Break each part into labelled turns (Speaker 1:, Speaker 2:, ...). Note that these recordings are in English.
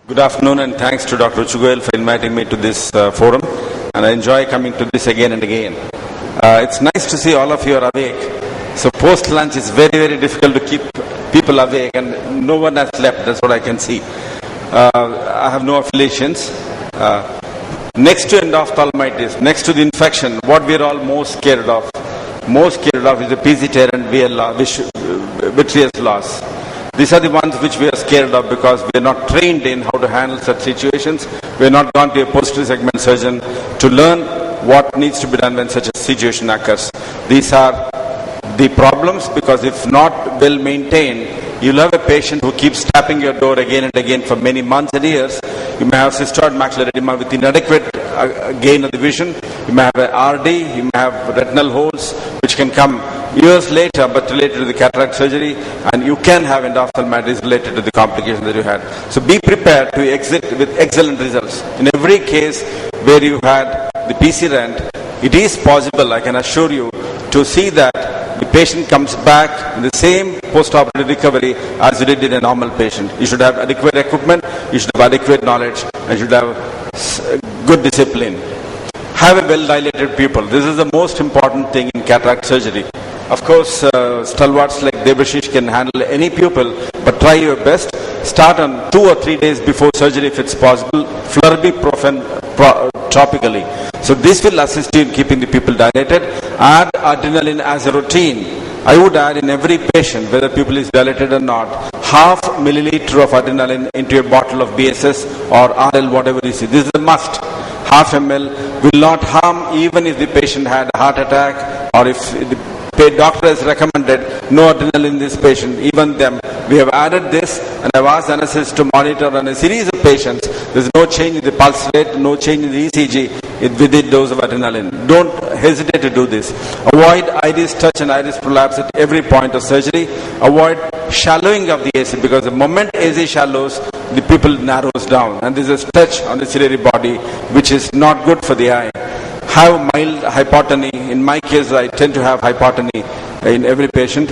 Speaker 1: Good afternoon, and thanks to Dr. Chugoel for inviting me to this forum, and I enjoy coming to this again and again. It's nice to see all of you are awake. So post-lunch is very, very difficult to keep people awake, and no one has slept, that's what I can see. I have no affiliations. Next to endophthalmitis, next to the infection, what we are all most scared of is the PC tear and vitreous loss. These are the ones which we are scared of because we are not trained in how to handle such situations. We have not gone to a posterior segment surgeon to learn what needs to be done when such a situation occurs. These are the problems, because if not well maintained, you'll have a patient who keeps tapping your door again and again for many months and years. You may have cystoid macular edema with inadequate gain of the vision. You may have a RD, you may have retinal holes which can come years later but related to the cataract surgery, and you can have endophthalmitis related to the complication that you had. So be prepared to exit with excellent results. In every case where you had the PC rent, it is possible, I can assure you, to see that the patient comes back in the same post-operative recovery as you did in a normal patient. You should have adequate equipment, you should have adequate knowledge, and you should have good discipline. Have a well-dilated pupil. This is the most important thing in cataract surgery. Of course, stalwarts like Debashish can handle any pupil, but try your best. Start on 2 or 3 days before surgery if it's possible. Flurbiprofen topically. So this will assist you in keeping the pupil dilated. Add adrenaline as a routine. I would add in every patient, whether pupil is dilated or not, half milliliter of adrenaline into a bottle of BSS or RL, whatever you see. This is a must. Half ml will not harm even if the patient had a heart attack, or if the doctor has recommended no adrenaline in this patient. Even them, we have added this, and I've asked anesthetist to monitor on a series of patients. There's no change in the pulse rate, no change in the ECG with the dose of adrenaline. Don't hesitate to do this. Avoid iris touch and iris prolapse at every point of surgery. Avoid shallowing of the AC, because the moment AC shallows, the pupil narrows down, and there's a stretch on the ciliary body which is not good for the eye. Have mild hypotony. In my case, I tend to have hypotony in every patient.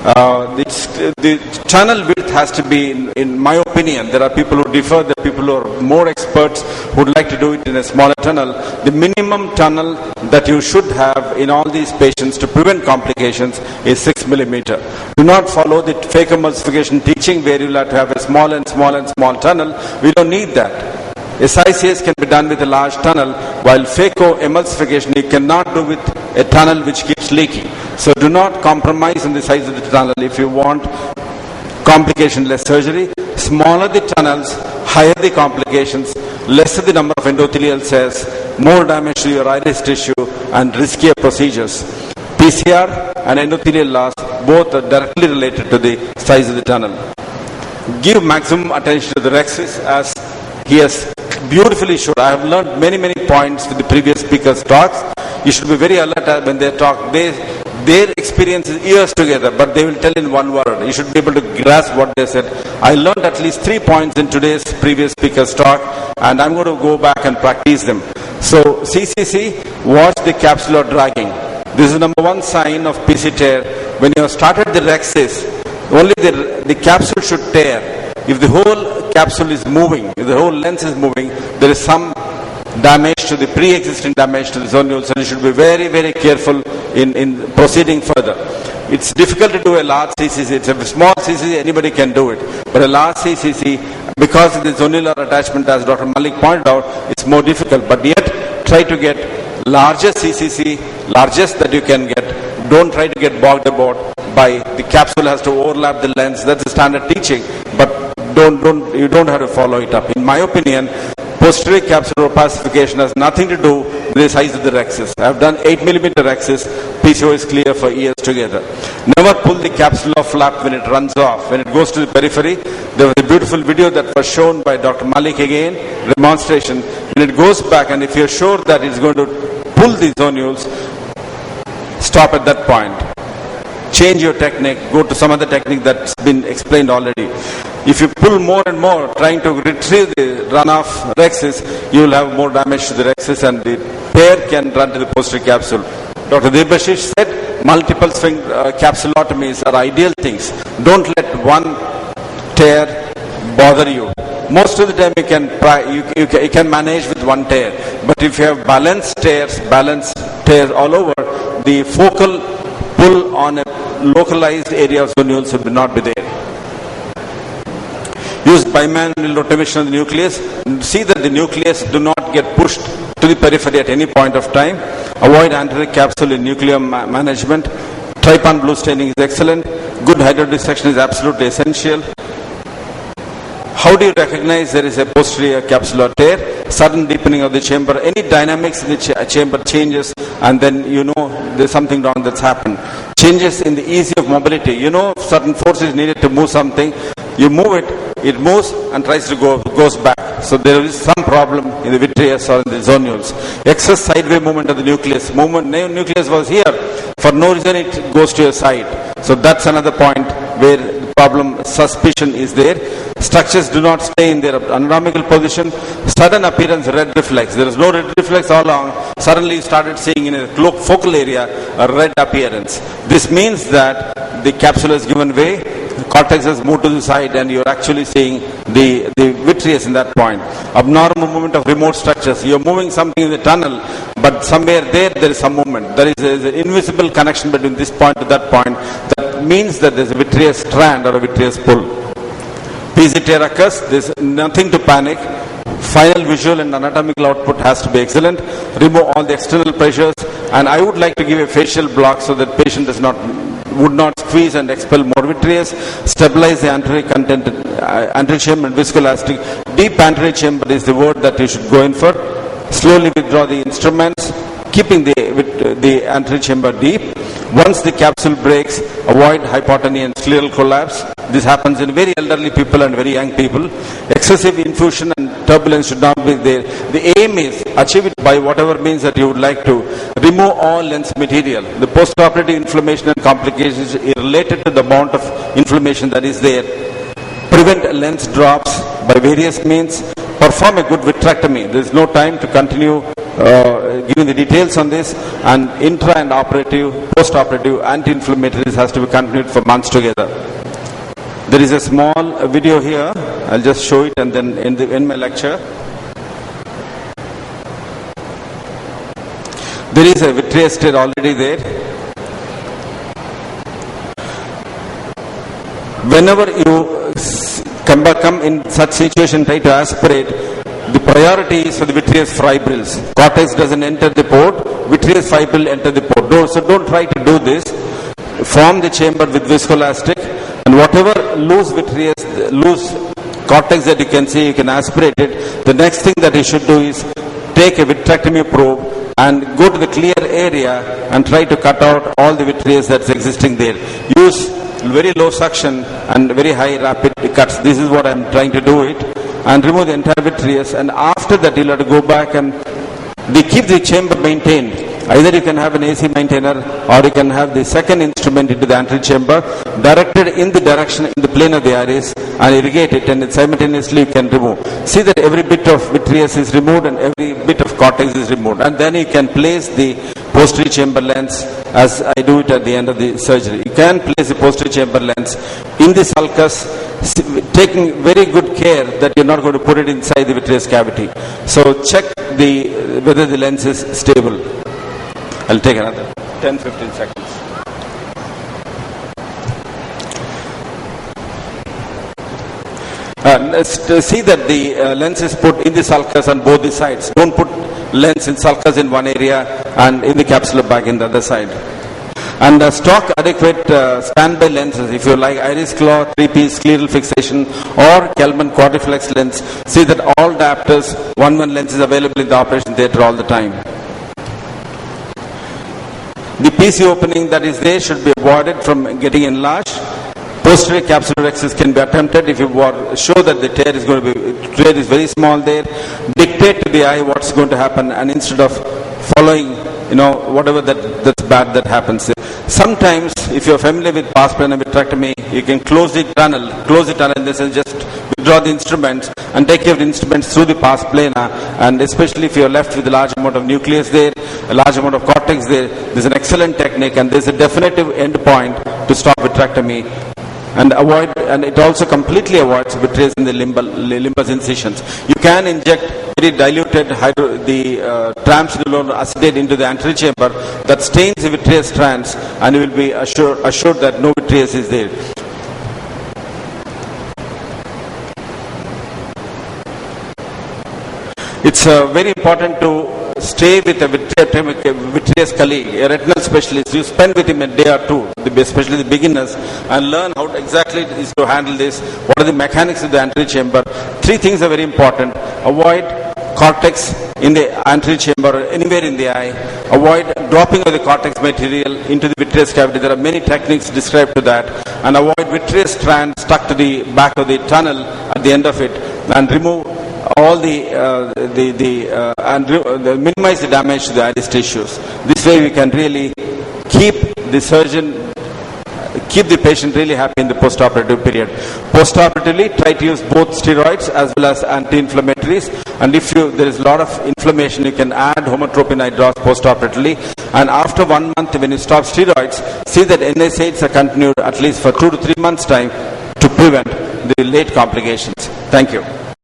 Speaker 1: The tunnel width has to be, in my opinion, there are people who differ, there are people who are more experts who would like to do it in a smaller tunnel. The minimum tunnel that you should have in all these patients to prevent complications is 6 millimeter. Do not follow the phacoemulsification teaching where you will have to have a small and small and small tunnel. We don't need that. SICS can be done with a large tunnel, while phacoemulsification you cannot do with a tunnel which keeps leaking. So do not compromise on the size of the tunnel if you want complication-less surgery. Smaller the tunnels, higher the complications, lesser the number of endothelial cells, more damage to your iris tissue, and riskier procedures. PCR and endothelial loss both are directly related to the size of the tunnel. Give maximum attention to the rhexis, as he has beautifully showed. I have learned many points with the previous speakers' talks. You should be very alert when they talk. Their experience is years together, but they will tell in one word. You should be able to grasp what they said. I learned at least 3 points in today's previous speaker's talk, and I'm going to go back and practice them. So CCC, watch the capsular dragging. This is number one sign of PC tear. When you have started the rhexis, only the capsule should tear. If the whole capsule is moving, if the whole lens is moving, there is some damage to the pre-existing damage to the zonules, and you should be very careful in proceeding further. It's difficult to do a large CCC. It's a small CCC, anybody can do it. But a large CCC, because of the zonular attachment, as Dr. Malik pointed out, it's more difficult. But yet, try to get largest CCC, largest that you can get. Don't try to get bogged about by the capsule has to overlap the lens. That's the standard teaching. But you don't have to follow it up. In my opinion, posterior capsular opacification has nothing to do with the size of the rhexis. I have done 8 millimeter rhexis. PCO is clear for years together. Never pull the capsular flap when it runs off. When it goes to the periphery, there was a beautiful video that was shown by Dr. Malik again, demonstration. When it goes back, and if you're sure that it's going to pull the zonules, stop at that point. Change your technique, go to some other technique that's been explained already. If you pull more and more, trying to retrieve the runoff rhexis, you will have more damage to the rhexis, and the tear can run to the posterior capsule. Dr. Debashish said multiple capsulotomies are ideal things. Don't let one tear bother you. most of the time you can manage with one tear. But if you have balanced tears all over, the focal pull on a localized area of zonules would not be there. Use bimanual rotation of the nucleus. See that the nucleus do not get pushed to the periphery at any point of time. Avoid anterior capsule in nuclear management. Trypan blue staining is excellent. Good hydrodissection is absolutely essential. How do you recognize there is a posterior capsular tear? Sudden deepening of the chamber. Any dynamics in the chamber changes, and then you know there's something wrong that's happened. Changes in the ease of mobility. You know certain force is needed to move something. You move it, it moves and tries to goes back. So there is some problem in the vitreous or in the zonules. Excess sideway movement of the nucleus. Nucleus was here. For no reason it goes to your side. So that's another point where the problem, suspicion is there. Structures do not stay in their anatomical position. Sudden appearance red reflex. There is no red reflex all along. Suddenly you started seeing in a focal area a red appearance. This means that the capsule has given way, cortex has moved to the side, and you're actually seeing the vitreous in that point. Abnormal movement of remote structures. You're moving something in the tunnel, but somewhere there is some movement. There is an invisible connection between this point to that point. That means that there's a vitreous strand or a vitreous pull. PZ tear occurs, there's nothing to panic. Final visual and anatomical output has to be excellent. Remove all the external pressures, and I would like to give a facial block so that patient would not squeeze and expel more vitreous. Stabilize the anterior content, anterior chamber and viscoelastic. Deep anterior chamber is the word that you should go in for. Slowly withdraw the instruments, keeping the anterior chamber deep. Once the capsule breaks, avoid hypotony and scleral collapse. This happens in very elderly people and very young people. Excessive infusion and turbulence should not be there. The aim is achieve it by whatever means that you would like to. Remove all lens material. The postoperative inflammation and complications is related to the amount of inflammation that is there. Prevent lens drops by various means. Perform a good vitrectomy. There is no time to continue giving the details on this, and intra and operative, post-operative anti-inflammatories has to be continued for months together. There is a small video here. I'll just show it and then end my lecture. There is a vitreous tear already there. Whenever you come in such situation, try to aspirate. The priority is for the vitreous fibrils. Cortex doesn't enter the port, vitreous fibril enter the port. So don't try to do this. Form the chamber with viscoelastic, and whatever loose cortex that you can see, you can aspirate it. The next thing that you should do is take a vitrectomy probe and go to the clear area and try to cut out all the vitreous that's existing there. Use very low suction and very high rapid cuts. This is what I'm trying to do it. And remove the entire vitreous, and after that you'll have to go back and keep the chamber maintained. Either you can have an AC maintainer, or you can have the second instrument into the anterior chamber directed in the direction, in the plane of the iris, and irrigate it, and simultaneously you can remove. See that every bit of vitreous is removed and every bit of cortex is removed, and then you can place the posterior chamber lens as I do it at the end of the surgery. You can place the posterior chamber lens in the sulcus, taking very good care that you're not going to put it inside the vitreous cavity. So check whether the lens is stable. I'll take another 10-15 seconds. See that the lens is put in the sulcus on both the sides. Don't put lens in sulcus in one area and in the capsular bag in the other side. And stock adequate standby lenses if you like iris claw, 3-piece scleral fixation, or Kelman quadriflex lens. See that all diopters, 1 lens is available in the operation theatre all the time. The PC opening that is there should be avoided from getting enlarged. Posterior capsular access can be attempted if you show that the tear is very small there. Dictate to the eye what's going to happen, and instead of following, whatever that's bad that happens. Sometimes, if you're familiar with pars plana vitrectomy, you can close the tunnel in the sense just withdraw the instruments and take your instruments through the pars plana, and especially if you're left with a large amount of nucleus there, a large amount of cortex there's an excellent technique, and there's a definitive end point to stop vitrectomy. and it also completely avoids vitreous in the limbus incisions. You can inject very diluted triamcinolone acetate into the anterior chamber that stains the vitreous strands, and you will be assured that no vitreous is there. It's very important to stay with a vitreous colleague, a retinal specialist. You spend with him a day or two, especially the beginners, and learn how exactly it is to handle this. What are the mechanics of the anterior chamber? 3 things are very important. Avoid cortex in the anterior chamber or anywhere in the eye. Avoid dropping of the cortex material into the vitreous cavity. There are many techniques described to that. And avoid vitreous strands stuck to the back of the tunnel at the end of it, and remove all minimize the damage to the iris tissues. This way we can really keep the patient really happy in the postoperative period. Postoperatively, try to use both steroids as well as anti-inflammatories, and if there is a lot of inflammation, you can add homotropin eye drops postoperatively. And after 1 month, when you stop steroids, see that NSAIDs are continued at least for 2 to 3 months time to prevent the late complications. Thank you.